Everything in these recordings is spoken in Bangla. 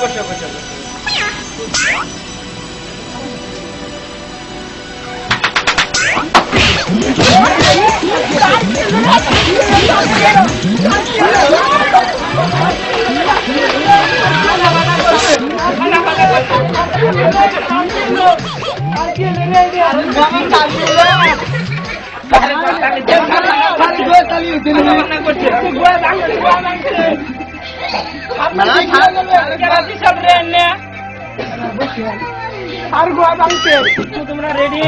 বসো বসো তোমরা রেডি?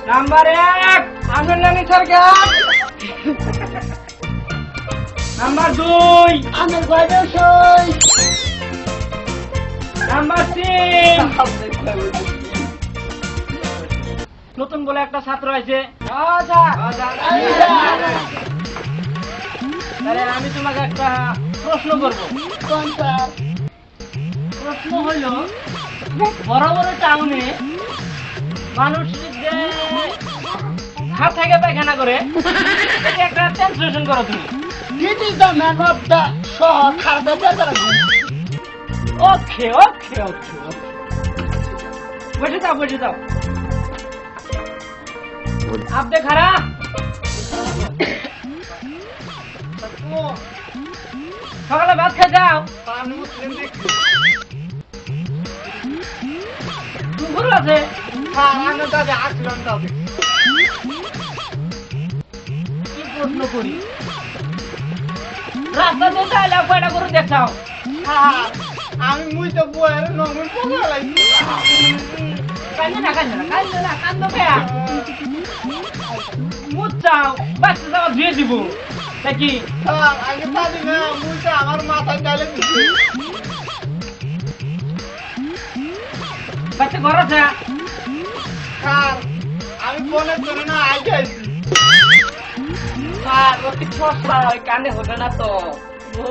নাম্বার 1 আমের নানি সরকার, নাম্বার 2 আমের গয়দসই, নাম্বার 3 নতুন বলে একটা ছাত্র আছে। আমি তোমাকে একটা প্রশ্ন করব। প্রশ্ন হইল, বড় বড় টাউনে মানুষ যে হাত থেকে পায়খানা করে, একটা ট্রান্সলেশন করো তুমি। This is the man of the শহর খাদ্য। ওকে ওকে ওকে বসে যাও বসে যাও। আপনি খারাপ সকালে ভাত খেয়ে যাও। দুপুর আছে কি প্রশ্ন করি? রাস্তা দিয়ে চাইলে কয়টা করে দেখাও। আমি মুই তো বইয়ের নমুন পকড়া লাগি। কান্দো না কান্দো না কান্দো না কান্দো কেয়া মুখ চাও বাচ্চা যাওয়া ধুয়ে দিব নাকি? আগে পাবি না, মুই তো আমার মাথায় ডালে দিচ্ছি। বাচ্চা ঘর আছে? আমি ফোনের জন্য না আগে আইছি। অতি সস্তা হয়, কানে হবে না তো। ও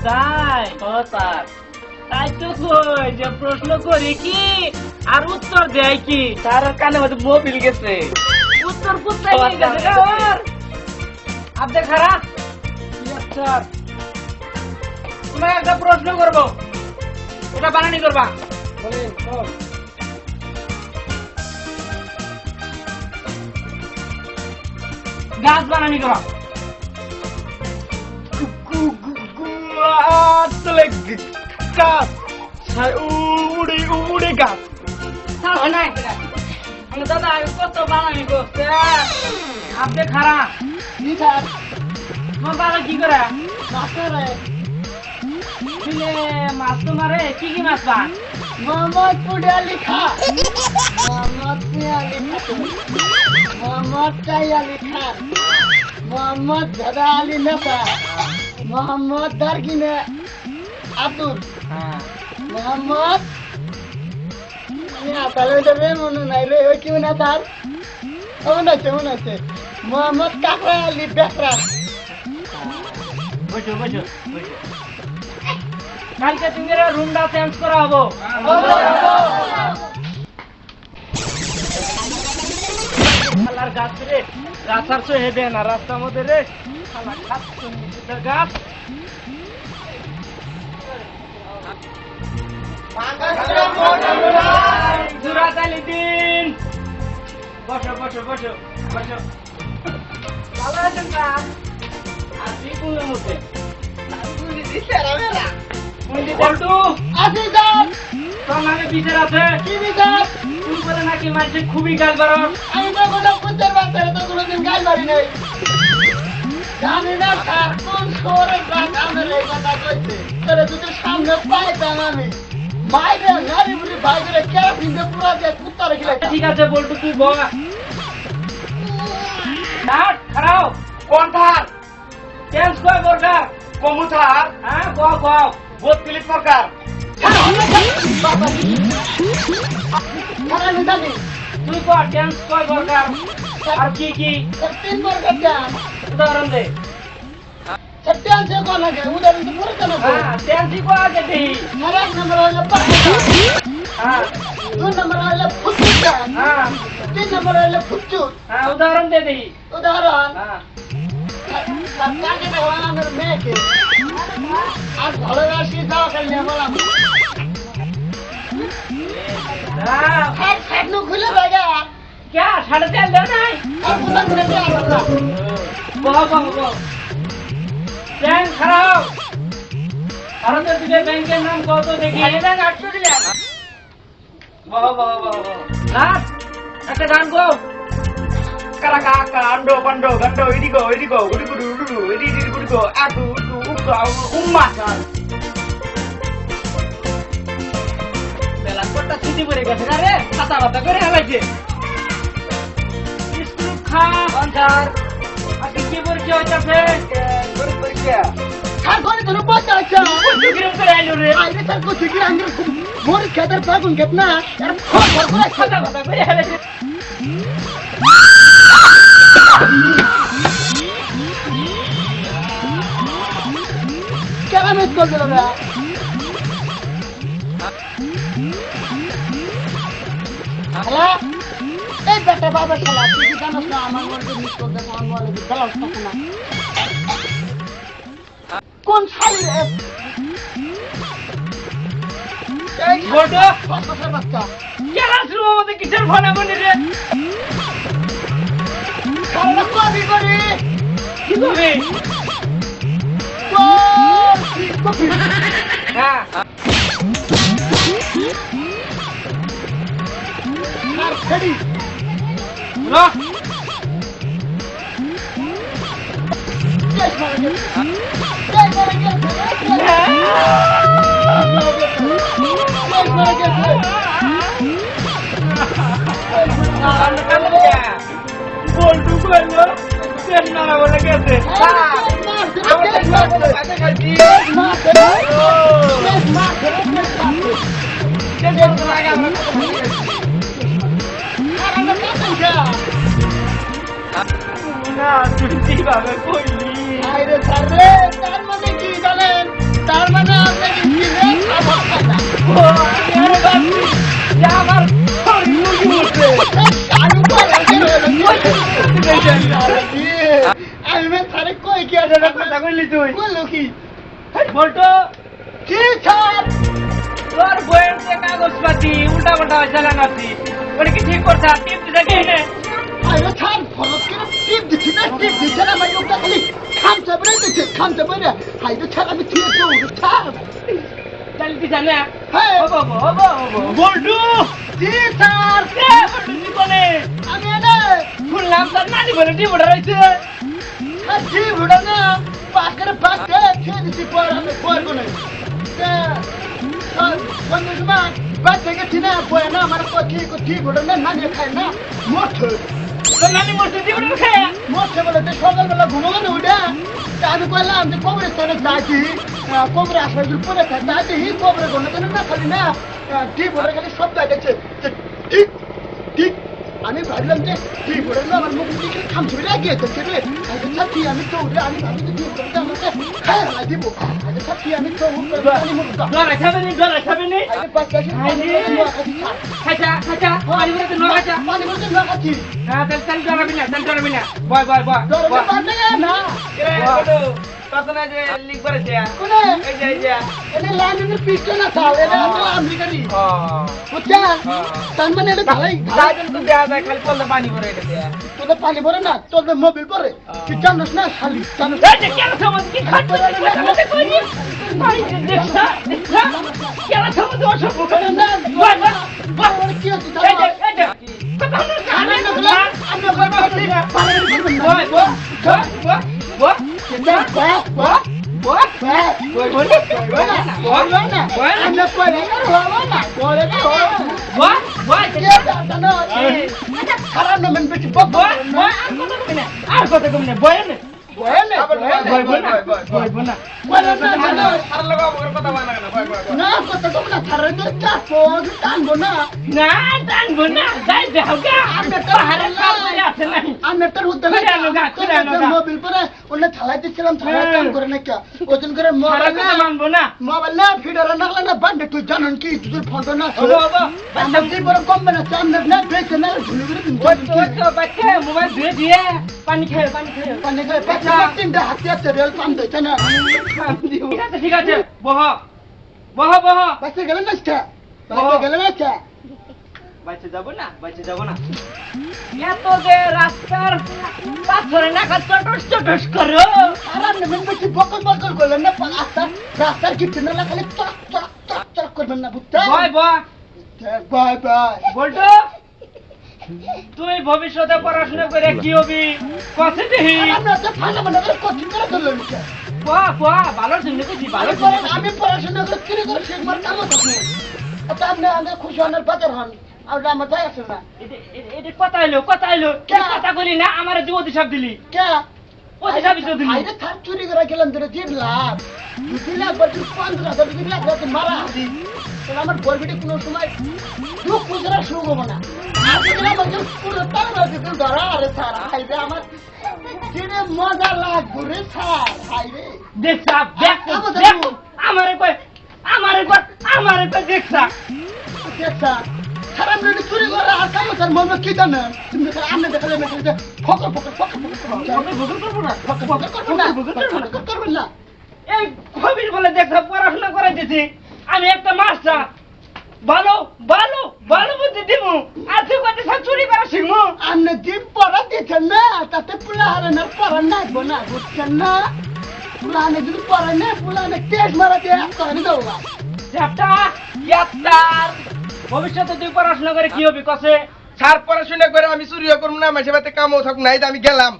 তাই? স্যার তাই তো কই যে প্রশ্ন করি কি আর উত্তর দেয় কি? তার কানে হয়তো মোবিল গেছে, উত্তর কোথায় গেছে? আপনি খারাপ স্যার, তোমাকে একটা প্রশ্ন করবো, এটা বানানি করবা। গাছ বানানি করো। উড়ে গাছ দাদা কত বানানি করছে। আপনি খারাপ তোমার বাবা কি করে? মাছ তো মারে, কি কি মাছ পান? মোহাম্মদ পুডিয়ালি খা, মোহাম্মদ পিয়ালি খা, মোহাম্মদ চাইয়ালি খা, মোহাম্মদ দাদা আলী নেতা, মোহাম্মদ দারগিনে আব্দুল, মোহাম্মদ তাহলে ওইটা রে মনে নাই রে, ওই কি মনে তার মনে আছে মোহাম্মদ কাকরা আলী বেকরা। বসো বসো বসো, কালকে তুমি রুমটা চেঞ্জ করা হবো। গাছ রে গাছ আর সে হেবে না রাস্তার মধ্যে রে গাছ। দিন বসো বসো বসো বসো। ভালো আছেন না? আপনি কোনের মধ্যে নাকি মানুষ খুবই গাল বাড়ো। আমি তো কোনোদিন গাল বাড়ি নাই, জানি না তার কোন শহরের আমার এই কথা কইছে। তাহলে যদি সামনে পাইতাম আমি বাইরে নারী বুড়ি বাইরে কে ফিনতে পুরো যে কুত্তা রেখে। ঠিক আছে বলটু তুই বল। খারাপ কোন থার চেঞ্জ কয় দরকার? কমু থার? হ্যাঁ কও কও। 32 সরকার। তুই কর চেঞ্জ কয় দরকার? আর কি কি 3 দরকার দেন, উদাহরণ দে। চেঞ্জ কো লাগে উদাহরণ তো পুরো জানো। হ্যাঁ চেঞ্জ কো আগে দেই। আমার এক নম্বর হলো পাঁচ, হ্যাঁ 2 নম্বর হলো ফুটু, হ্যাঁ 3 নম্বর হলো ফুটু। হ্যাঁ উদাহরণ দে দেই। উদাহরণ হ্যাঁ কাকে দেখলাম আমার মেয়েকে আর ভালোবাসি যাওয়া খেলে বললাম সাইড খুলে বেগা क्या 3.5 দেও নাই আর কোথায় ঘুরে দিয়ে আসলা বাহ ব্যাংক খারাপ ভারতের দিকে ব্যাংকের নাম কত দেখি ব্যাংক 800 দিলেন বাহ লাস্ট একটা গান গো কারাকা কান্ডো পান্ডো গন্ডো ইডিগো উড়িগুড়ু ইডিগুড়ু আটু টু উকা উম্মা বেলা কটা ছুটি পড়ে গেছে না রে খাতা বাতা করে হেলাইছে স্কুল খা অন্ধার আজকে কি পরীক্ষা হইতাছে পরীক্ষা আর ঘরে তোর পয়সা আছে কিরম করে আইলো রে আইরে তার কোথায় কি আঙ্গুর মোর খেতের পাগুন খেত না আর ফর করে খাতা বাতা করে হেলাইছে কেন মিস করে দিল রে হ্যালো এই বেটা বাবা শালা তুই কি জানিস না আমার মধ্যে মিস করে দেন আমার বলে দিলাম না কোন শালি রে এই বড় বাচ্চা বাচ্চা কেন শুরু আমাদের কিসের ফোন আমনি রে শালা কবি করে কি করে কবি হ্যাঁ আর খেড়ি লো কেস মারা গেছে কেস মারা গেছে কেস মারা গেছে বলটু বললো কেন না বলে গেছে না তুই কিভাবে করলি তার মানে কি জানেন তার মানে আপনাকে কি আমার আমি তারে কই কি আছে কথা কইলি তুই বললো কি বলতো কি স্যার তোর বইয়ের যে কাগজপাতি উল্টা পাল্টা হয়েছে লাগাচ্ছি ওটা কি ঠিক করছে টিপ দিতে কে নে আরে স্যার ফরক করে টিপ দিচ্ছে না মানে ওটা খালি খামচা বলে দিচ্ছে খামচা বলে হাইতো স্যার আমি ঠিক আছে স্যার চাল দিছে না হ্যাঁ বলটু জি স্যার কে বলটু জীবনে আমি এনে শুনলাম তার নানি বলে টিপ ওটা রয়েছে জি বুড়া না পাকরে পাকরে খেয়ে দিচ্ছি পর আমি পরবো না বন্ধু সময় বাচ্চা গেছি না পরে না আমার ঠিক বুড়া না নানি খায় না মোট তোর নানি মরছে জীবনে খেয়ে মোটে বলে যে সকালবেলা ঘুমাবো না উঠে আমি বললাম যে কবরস্থানে যাচ্ছি কবরে আসার পরে যাচ্ছি কবরে ঘন না খালি না ঠিক বলে খালি শব্দ দেখছে ঠিক ঠিক আমি ভাবলাম যে ঠিক বলে না আমার মুখ দিকে খামছে লাগিয়েছে ছেলে ছাত্রী আমি তো উঠে আমি ভাবি যে ঠিক করতে আমাকে হ্যাঁ হালাই দিব ছাত্রী আমি তো ডরা খাবে নি খাইছা পানি বলতে ন খাইছা পানি বলতে না খাচ্ছি হ্যাঁ তাহলে ডরাবি না বয় না কত না যে লিক করেছে কোনে এই যে এটা ল্যান্ডের পিস্টন না চাল এটা আমরা আমেরিকারি বুঝছেন তার মানে এটা ঢালাই যাইবেন তো দেয়া যায় খালি পড়লে পানি ভরে এটা দেয়া তোদের পানি ভরে না তোদের মোবিল পরে তুই জানোস না শালি জানোস এই যে কেন সমাজ কি খাচ্ছে না কইনি ভাই দেখছা কেন সমাজ অসভ্য করে না বয় কি হচ্ছে জানো এই যে কথা আমি না বলে আমি করতে পারি খারাপ না মেন বেশি আর কথা কম না বয় না বয় না সারা লাগা আমার কথা বলে না কেন কয় কয় না কথা কম না ছাড়ে তো চাপো টানবো না না টানবো না যাই যাও গা আমি তো হারে কাম করে আছে নাই আমি তোর উদ্দেশ্যে মোবাইল পরে ওনে থালাই দিছিলাম থালাই কাম করে না কে ওজন করে মোবাইল সারা মানবো না মোবাইল না ফিডার না না বান্ডে তুই জানেন কি তুই ফোন না ওগো ওগো আমার দিন পরে কম না চান্দ না ব্রেক না ঝুলি করে দিন তো বাচ্চা মোবাইল ধুয়ে দিয়ে পানি খেয়ে পানি করে পাঁচটা তিনটা হাতে হাতে রেল পাম দিতে না ঠিক আছে বহ বহ বহ বাচ্চা গেলেন না বাচ্চা গেলেন না বাইচে যাব না এত যে রাস্তার পাথরে নাকা চটস করো আরাম নেবেন বেশি বকল বকল করলেন না রাস্তার কি তিন না খালি চক চক চক চক করবেন না বুঝতে বয় বয় বাই বাই বলতো তুই ভবিষ্যতে পড়াশোনা করে কি হবি কথা দেহি আমরা তো ফানা মানে কোচিং করে ধরলেন বাহ ভালো শুনে বুঝি ভালো আমি পড়াশোনা করে কি করে শিখবার কাম থাকি এটা আপনি আমাদের খুশি হওয়ার বাজার হন আর আমার তাই আছে না এটা কথা এলো কথা বলি না আমার যুবতী সব দিলি কে ওই সব দিলি আইরে থাক চুরি করে গেলাম ধরে 3 লাখ 2 লাখ বড় 15,000 2 লাখ রাতে মারা হাদি তাহলে আমার বলবিটি কোনো সময় দুঃখ খুচরা শুরু হবে না আর যদি আমার পুরো টাকা দিতে ধরা আরে স্যার আইরে আমার যেনে মজা লাগবে রে স্যার আইরে দেখ আমারে কই দেখছা দেখছা খারাপ রেডি চুরি করে আর কাম স্যার মনে কি জানেন তুমি আপনি দেখালে মেসেজ ফকর করবেন না এই কবির বলে দেখছা পড়াশোনা করে দিছি আমি একটা মাস্টার ভালো বুদ্ধি দিব আর তুই কত চুরি করা শিখবো আপনি দিন পড়া দিচ্ছেন না তাতে পুলাহারের পড়া নাচবো না বুঝছেন না পুলাহানে যদি পড়া নেই পুলাহানে তেজ মারা দিয়ে করে দেবো ভবিষ্যতে তুই পড়াশোনা করে কি হবি কসে স্যার পড়াশোনা করে আমি চুরিও করব না মাঝে মাঝে কামও থাকুক নাই আমি গেলাম